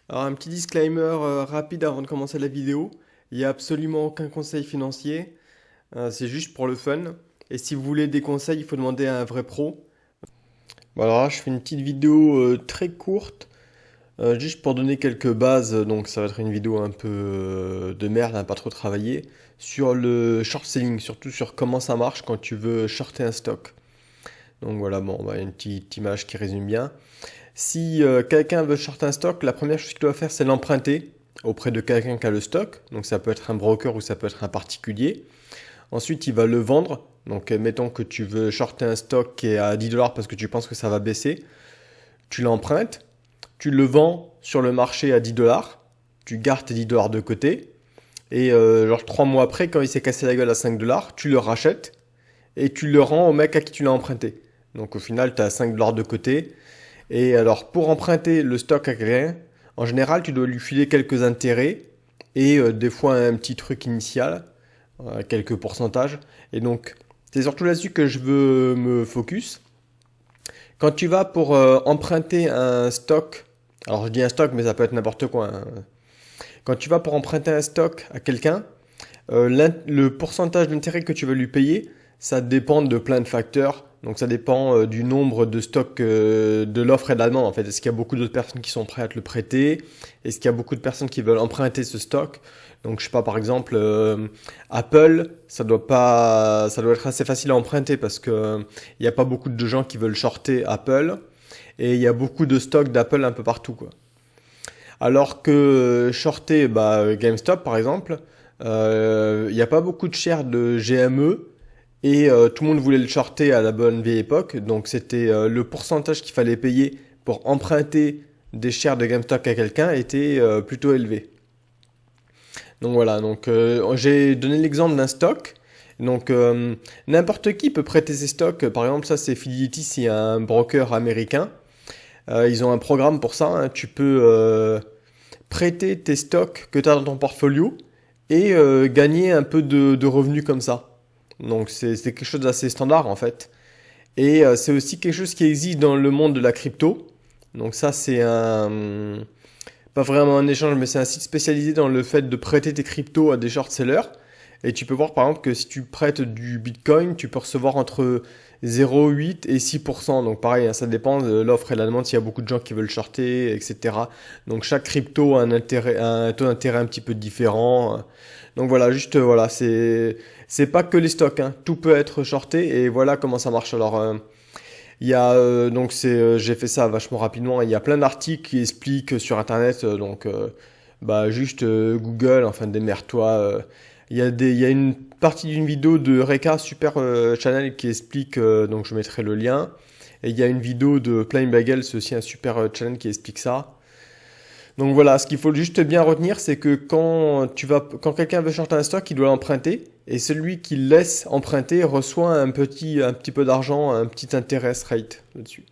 Alors un petit disclaimer rapide avant de commencer la vidéo. Il n'y a absolument aucun conseil financier, c'est juste pour le fun. Et si vous voulez des conseils, il faut demander à un vrai pro. Bon alors là, je fais une petite vidéo très courte, juste pour donner quelques bases. Donc ça va être une vidéo un peu de merde, hein, pas trop travaillée, sur le short selling, surtout sur comment ça marche quand tu veux shorter un stock. Donc voilà, bon, bah, une petite image qui résume bien. Si quelqu'un veut short un stock, la première chose qu'il doit faire, c'est l'emprunter auprès de quelqu'un qui a le stock. Donc ça peut être un broker ou ça peut être un particulier. Ensuite, il va le vendre. Donc mettons que tu veux shorter un stock qui est à 10 dollars parce que tu penses que ça va baisser. Tu l'empruntes, tu le vends sur le marché à 10 dollars. Tu gardes tes 10 dollars de côté. Et genre 3 mois après, quand il s'est cassé la gueule à 5 dollars, tu le rachètes et tu le rends au mec à qui tu l'as emprunté. Donc au final, tu as 5 dollars de côté. Et alors, pour emprunter le stock à quelqu'un, en général, tu dois lui filer quelques intérêts et des fois un petit truc initial, quelques pourcentages. Et donc, c'est surtout là-dessus que je veux me focus. Quand tu vas pour emprunter un stock, alors je dis un stock, mais ça peut être n'importe quoi, hein. Quand tu vas pour emprunter un stock à quelqu'un, le pourcentage d'intérêt que tu vas lui payer, ça dépend de plein de facteurs. Donc ça dépend du nombre de stocks, de l'offre et de la demande en fait. Est-ce qu'il y a beaucoup d'autres personnes qui sont prêtes à te le prêter? Est-ce qu'il y a beaucoup de personnes qui veulent emprunter ce stock? Donc je sais pas, par exemple, Apple, ça doit être assez facile à emprunter parce que il n'y a pas beaucoup de gens qui veulent shorter Apple et il y a beaucoup de stocks d'Apple un peu partout quoi. Alors que shorter GameStop par exemple, il n'y a pas beaucoup de shares de GME et tout le monde voulait le shorter à la bonne vieille époque. Donc c'était le pourcentage qu'il fallait payer pour emprunter des shares de GameStop à quelqu'un était plutôt élevé. Donc voilà, donc j'ai donné l'exemple d'un stock. Donc n'importe qui peut prêter ses stocks. Par exemple, ça c'est Fidelity, c'est un broker américain. Ils ont un programme pour ça, hein. Tu peux prêter tes stocks que tu as dans ton portfolio et gagner un peu de revenus comme ça. Donc c'est quelque chose d'assez standard en fait. Et c'est aussi quelque chose qui existe dans le monde de la crypto. Donc ça c'est pas vraiment un échange, mais c'est un site spécialisé dans le fait de prêter tes cryptos à des short sellers. Et tu peux voir par exemple que si tu prêtes du Bitcoin, tu peux recevoir entre 0,8 et 6%. Donc pareil, hein, ça dépend de l'offre et la demande, s'il y a beaucoup de gens qui veulent shorter, etc. Donc chaque crypto a un taux d'intérêt un petit peu différent. Donc voilà, juste voilà, c'est pas que les stocks, hein. Tout peut être shorté et voilà comment ça marche. Alors il y a donc j'ai fait ça vachement rapidement. Il y a plein d'articles qui expliquent sur internet. Juste Google, enfin démerde-toi. Il y a une partie d'une vidéo de Reka Super Channel qui explique. Donc je mettrai le lien. Et il y a une vidéo de Plain Bagel, c'est aussi un super channel qui explique ça. Donc voilà, ce qu'il faut juste bien retenir, c'est que quand quelqu'un veut shorter un stock, il doit l'emprunter, et celui qui laisse emprunter reçoit un petit peu d'argent, un petit interest rate là-dessus.